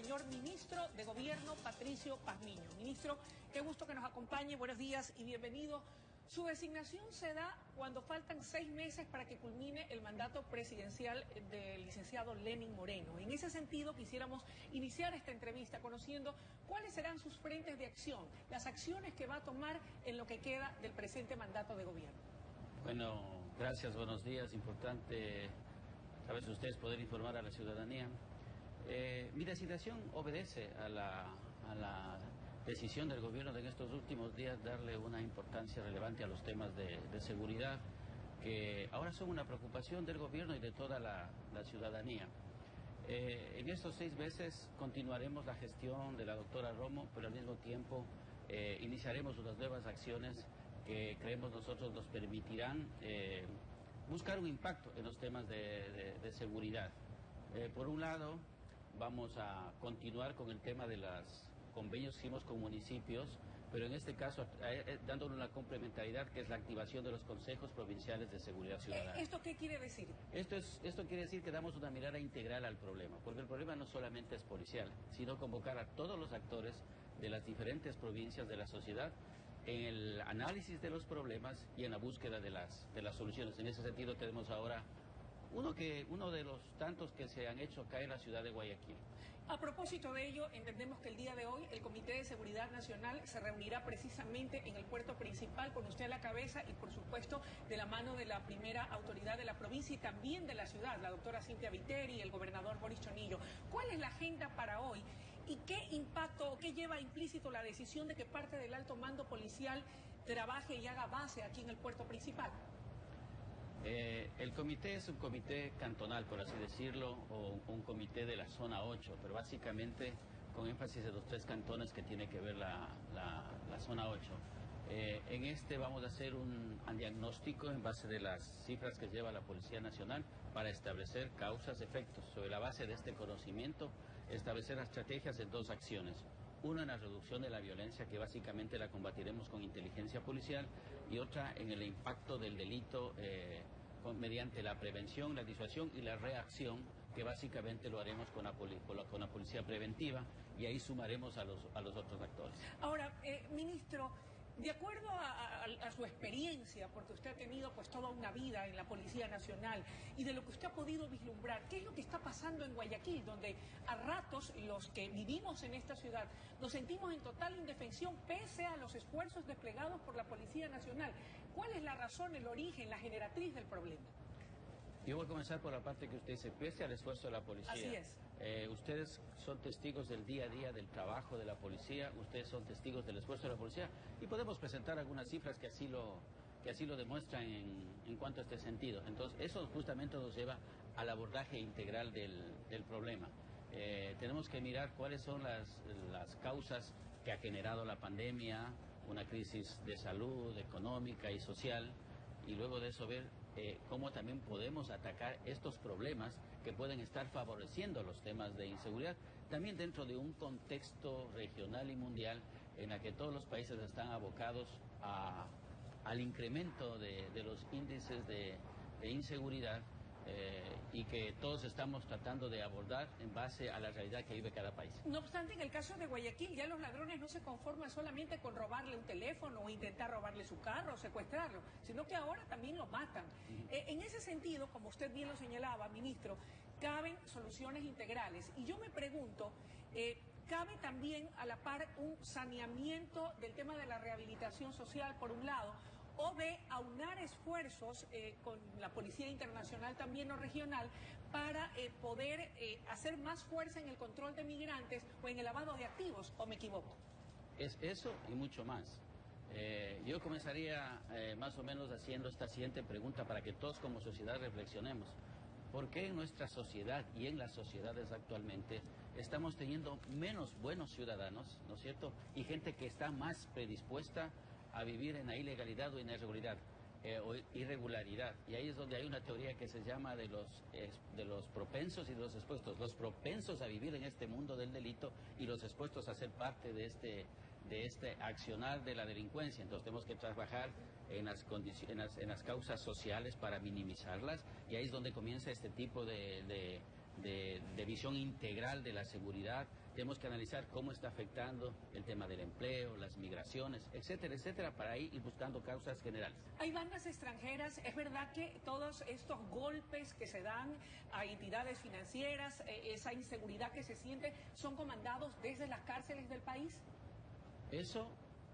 señor ministro de Gobierno, Patricio Pazmiño. Ministro, qué gusto que nos acompañe, buenos días y bienvenido. Su designación se da cuando faltan 6 meses para que culmine el mandato presidencial del licenciado Lenín Moreno. En ese sentido, quisiéramos iniciar esta entrevista conociendo cuáles serán sus frentes de acción, las acciones que va a tomar en lo que queda del presente mandato de gobierno. Bueno, gracias, buenos días. Importante, sabes ustedes, poder informar a la ciudadanía. Mi designación obedece a la decisión del gobierno de en estos últimos días darle una importancia relevante a los temas de seguridad, que ahora son una preocupación del gobierno y de toda la ciudadanía. En estos 6 meses continuaremos la gestión de la doctora Romo, pero al mismo tiempo iniciaremos unas nuevas acciones que creemos nosotros nos permitirán buscar un impacto en los temas de seguridad. Por un lado, vamos a continuar con el tema de los convenios que hicimos con municipios, pero en este caso dándole una complementariedad que es la activación de los consejos provinciales de seguridad ciudadana. ¿Esto qué quiere decir? Esto quiere decir que damos una mirada integral al problema, porque el problema no solamente es policial, sino convocar a todos los actores de las diferentes provincias de la sociedad en el análisis de los problemas y en la búsqueda de las soluciones. En ese sentido tenemos ahora uno de los tantos que se han hecho acá en la ciudad de Guayaquil. A propósito de ello, entendemos que el día de hoy el Comité de Seguridad Nacional se reunirá precisamente en el puerto principal con usted a la cabeza y por supuesto de la mano de la primera autoridad de la provincia y también de la ciudad, la doctora Cintia Viteri y el gobernador Boris Chonillo. ¿Cuál es la agenda para hoy y qué impacto o qué lleva implícito la decisión de que parte del alto mando policial trabaje y haga base aquí en el puerto principal? El comité es un comité cantonal, por así decirlo, o un comité de la zona 8, pero básicamente con énfasis en los 3 cantones que tiene que ver la zona 8. En este vamos a hacer un diagnóstico en base de las cifras que lleva la Policía Nacional para establecer causas, efectos. Sobre la base de este conocimiento, establecer estrategias en 2 acciones. Una en la reducción de la violencia, que básicamente la combatiremos con inteligencia policial, y otra en el impacto del delito mediante la prevención, la disuasión y la reacción, que básicamente lo haremos con la policía preventiva, y ahí sumaremos a los otros actores. Ahora, ministro, de acuerdo a su experiencia, porque usted ha tenido pues toda una vida en la Policía Nacional y de lo que usted ha podido vislumbrar, ¿qué es lo que está pasando en Guayaquil, donde a ratos los que vivimos en esta ciudad nos sentimos en total indefensión pese a los esfuerzos desplegados por la Policía Nacional? ¿Cuál es la razón, el origen, la generatriz del problema? Yo voy a comenzar por la parte que usted dice, pese al esfuerzo de la policía. Así es. Ustedes son testigos del día a día del trabajo de la policía, ustedes son testigos del esfuerzo de la policía y podemos presentar algunas cifras que así lo demuestran en cuanto a este sentido. Entonces, eso justamente nos lleva al abordaje integral del problema. Tenemos que mirar cuáles son las causas que ha generado la pandemia, una crisis de salud, económica y social, y luego de eso ver cómo también podemos atacar estos problemas que pueden estar favoreciendo los temas de inseguridad, también dentro de un contexto regional y mundial en el que todos los países están abocados al incremento de los índices de inseguridad y que todos estamos tratando de abordar en base a la realidad que vive cada país. No obstante, en el caso de Guayaquil, ya los ladrones no se conforman solamente con robarle un teléfono o intentar robarle su carro o secuestrarlo, sino que ahora también lo matan. En ese sentido, como usted bien lo señalaba, ministro, caben soluciones integrales. Y yo me pregunto, ¿cabe también a la par un saneamiento del tema de la rehabilitación social, por un lado, o de aunar esfuerzos con la Policía Internacional también o regional para poder hacer más fuerza en el control de migrantes o en el lavado de activos, o me equivoco? Es eso y mucho más. Yo comenzaría más o menos haciendo esta siguiente pregunta para que todos como sociedad reflexionemos. ¿Por qué en nuestra sociedad y en las sociedades actualmente estamos teniendo menos buenos ciudadanos, ¿no es cierto? Y gente que está más predispuesta a vivir en la ilegalidad o en la irregularidad, o irregularidad. Y ahí es donde hay una teoría que se llama de los propensos y de los expuestos. Los propensos a vivir en este mundo del delito y los expuestos a ser parte de este accionar de la delincuencia. Entonces tenemos que trabajar en las causas sociales para minimizarlas, y ahí es donde comienza este tipo de de visión integral de la seguridad. Tenemos que analizar cómo está afectando el tema del empleo, las migraciones, etcétera, etcétera, para ir buscando causas generales. Hay bandas extranjeras, es verdad que todos estos golpes que se dan a entidades financieras, esa inseguridad que se siente, son comandados desde las cárceles del país. Eso,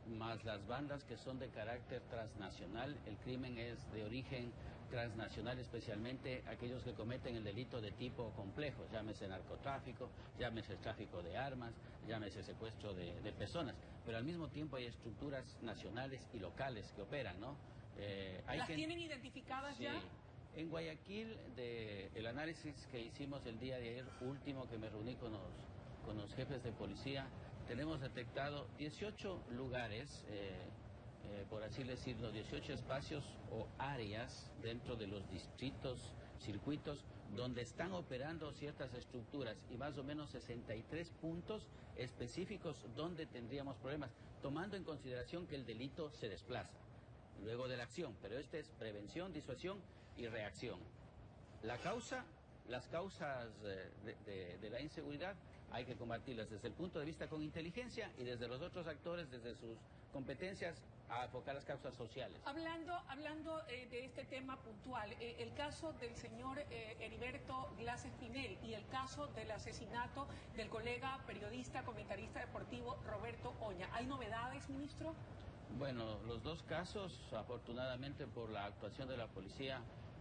más las bandas que son de carácter transnacional, el crimen es de origen transnacional, especialmente aquellos que cometen el delito de tipo complejo, llámese narcotráfico, llámese tráfico de armas, llámese secuestro de personas, pero al mismo tiempo hay estructuras nacionales y locales que operan, ¿no? ¿Tienen identificadas sí. ya? En Guayaquil, el análisis que hicimos el día de ayer, último que me reuní con los jefes de policía, tenemos detectado 18 lugares, por así decirlo, 18 espacios o áreas dentro de los distritos, circuitos, donde están operando ciertas estructuras y más o menos 63 puntos específicos donde tendríamos problemas, tomando en consideración que el delito se desplaza luego de la acción, pero este es prevención, disuasión y reacción. Las causas de la inseguridad hay que combatirlas desde el punto de vista con inteligencia y desde los otros actores, desde sus competencias, a enfocar las causas sociales. Hablando de este tema puntual, el caso del señor Heriberto Glass Espinel y el caso del asesinato del colega periodista, comentarista deportivo Roberto Oña. ¿Hay novedades, ministro? Bueno, los dos casos, afortunadamente por la actuación de la policía,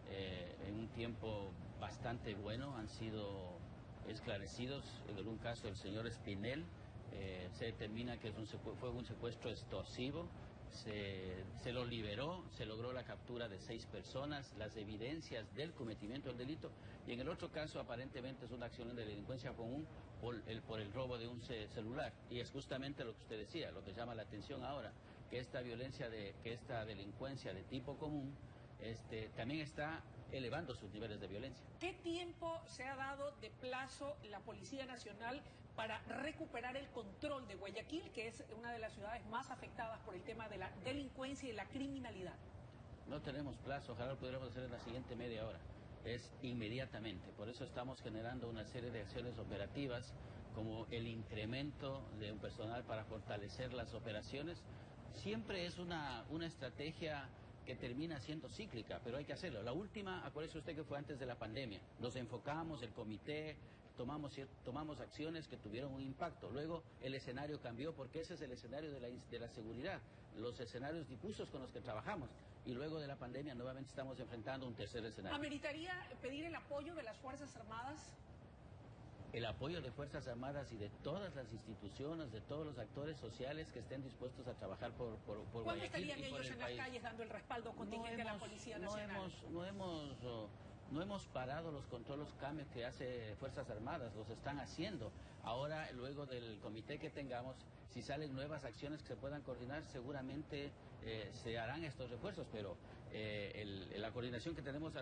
en un tiempo bastante bueno, han sido esclarecidos. En un caso, el señor Espinel, se determina que fue un secuestro extorsivo, se lo liberó, se logró la captura de 6 personas, las evidencias del cometimiento del delito, y en el otro caso aparentemente es una acción de delincuencia común por el robo de un celular, y es justamente lo que usted decía, lo que llama la atención ahora, que esta delincuencia de tipo común también está elevando sus niveles de violencia. ¿Qué tiempo se ha dado de plazo la Policía Nacional para recuperar el control de Guayaquil, que es una de las ciudades más afectadas por el tema de la delincuencia y la criminalidad? No tenemos plazo, ojalá lo pudiéramos hacer en la siguiente media hora. Es inmediatamente, por eso estamos generando una serie de acciones operativas, como el incremento de un personal para fortalecer las operaciones. Siempre es una estrategia que termina siendo cíclica, pero hay que hacerlo. La última, acuérdese usted que fue antes de la pandemia. Nos enfocamos, el comité, tomamos acciones que tuvieron un impacto. Luego el escenario cambió porque ese es el escenario de la seguridad, los escenarios difusos con los que trabajamos. Y luego de la pandemia nuevamente estamos enfrentando un tercer escenario. ¿Ameritaría pedir el apoyo de las Fuerzas Armadas? El apoyo de Fuerzas Armadas y de todas las instituciones, de todos los actores sociales que estén dispuestos a trabajar por ¿Cuándo Guayaquil estarían y por ellos el en país. las calles dando el respaldo contingente a la Policía Nacional? No hemos parado los controles cambios que hace Fuerzas Armadas, los están haciendo. Ahora, luego del comité que tengamos, si salen nuevas acciones que se puedan coordinar, seguramente se harán estos refuerzos, pero la coordinación que tenemos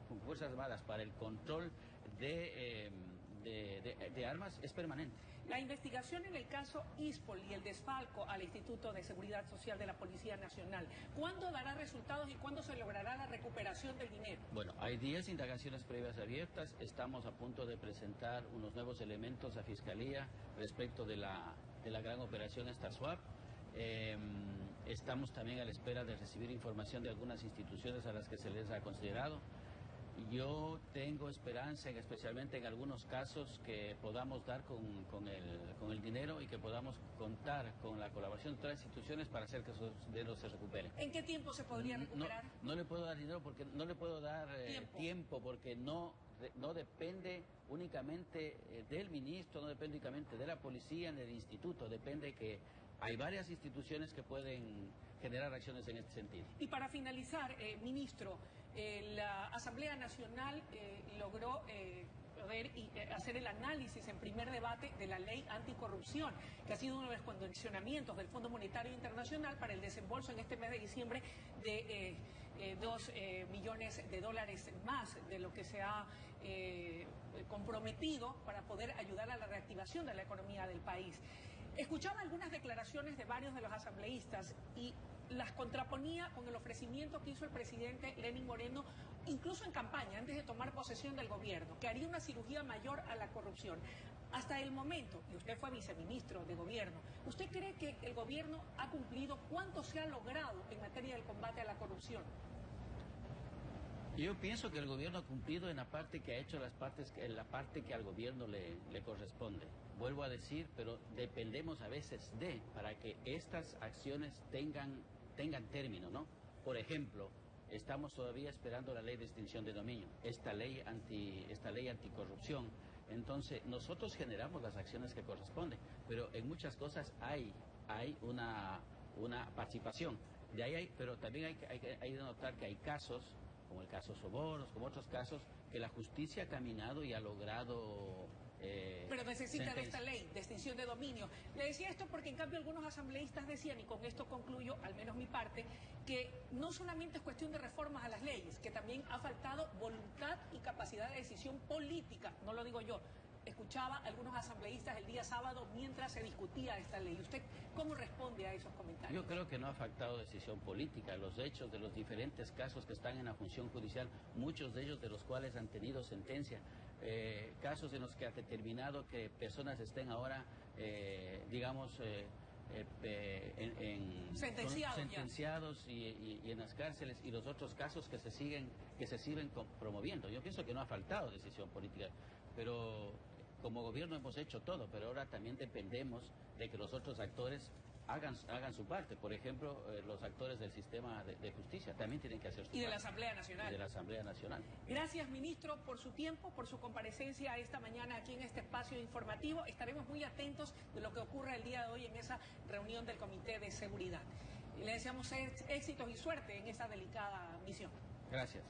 con Fuerzas Armadas para el control de armas es permanente. La investigación en el caso ISPOL y el desfalco al Instituto de Seguridad Social de la Policía Nacional, ¿cuándo dará resultados y cuándo se logrará la recuperación del dinero? Bueno, hay 10 indagaciones previas abiertas. Estamos a punto de presentar unos nuevos elementos a Fiscalía respecto de la gran operación Star Swap. Estamos también a la espera de recibir información de algunas instituciones a las que se les ha considerado. Yo tengo esperanza, especialmente en algunos casos, que podamos dar con el dinero y que podamos contar con la colaboración de otras instituciones para hacer que esos dineros se recuperen. ¿En qué tiempo se podría recuperar? No le puedo dar dinero porque no le puedo dar tiempo porque no depende únicamente del ministro, no depende únicamente de la policía ni del instituto, depende que hay varias instituciones que pueden generar acciones en este sentido. Y para finalizar, ministro, la Asamblea Nacional logró hacer el análisis en primer debate de la ley anticorrupción, que ha sido uno de los condicionamientos del Fondo Monetario Internacional para el desembolso en este mes de diciembre de 2 millones de dólares más de lo que se ha comprometido para poder ayudar a la reactivación de la economía del país. Escuchaba algunas declaraciones de varios de los asambleístas y las contraponía con el ofrecimiento que hizo el presidente Lenín Moreno incluso en campaña, antes de tomar posesión del gobierno, que haría una cirugía mayor a la corrupción. Hasta el momento, y usted fue viceministro de gobierno, ¿usted cree que el gobierno ha cumplido? ¿Cuánto se ha logrado en materia del combate a la corrupción? Yo pienso que el gobierno ha cumplido en la parte que ha hecho en la parte que al gobierno le corresponde. Vuelvo a decir, pero dependemos a veces para que estas acciones tengan término, ¿no? Por ejemplo, estamos todavía esperando la ley de extinción de dominio, esta ley anticorrupción. Entonces, nosotros generamos las acciones que corresponden, pero en muchas cosas hay una participación. Pero también hay de notar que hay casos, como el caso Sobornos, como otros casos, que la justicia ha caminado y ha logrado... Pero necesita de esta ley de extinción de dominio. Le decía esto porque en cambio algunos asambleístas decían, y con esto concluyo al menos mi parte, que no solamente es cuestión de reformas a las leyes, que también ha faltado voluntad y capacidad de decisión política, no lo digo yo. Escuchaba a algunos asambleístas el día sábado mientras se discutía esta ley. ¿Usted cómo responde a esos comentarios? Yo creo que no ha faltado decisión política. Los hechos de los diferentes casos que están en la función judicial, muchos de ellos de los cuales han tenido sentencia, casos en los que ha determinado que personas estén ahora, sentenciados y en las cárceles, y los otros casos que se siguen promoviendo. Yo pienso que no ha faltado decisión política, pero como gobierno hemos hecho todo, pero ahora también dependemos de que los otros actores hagan su parte. Por ejemplo, los actores del sistema de justicia también tienen que hacer su parte. Y de la Asamblea Nacional. Y de la Asamblea Nacional. Gracias, ministro, por su tiempo, por su comparecencia esta mañana aquí en este espacio informativo. Estaremos muy atentos de lo que ocurra el día de hoy en esa reunión del Comité de Seguridad. Y le deseamos éxitos y suerte en esa delicada misión. Gracias.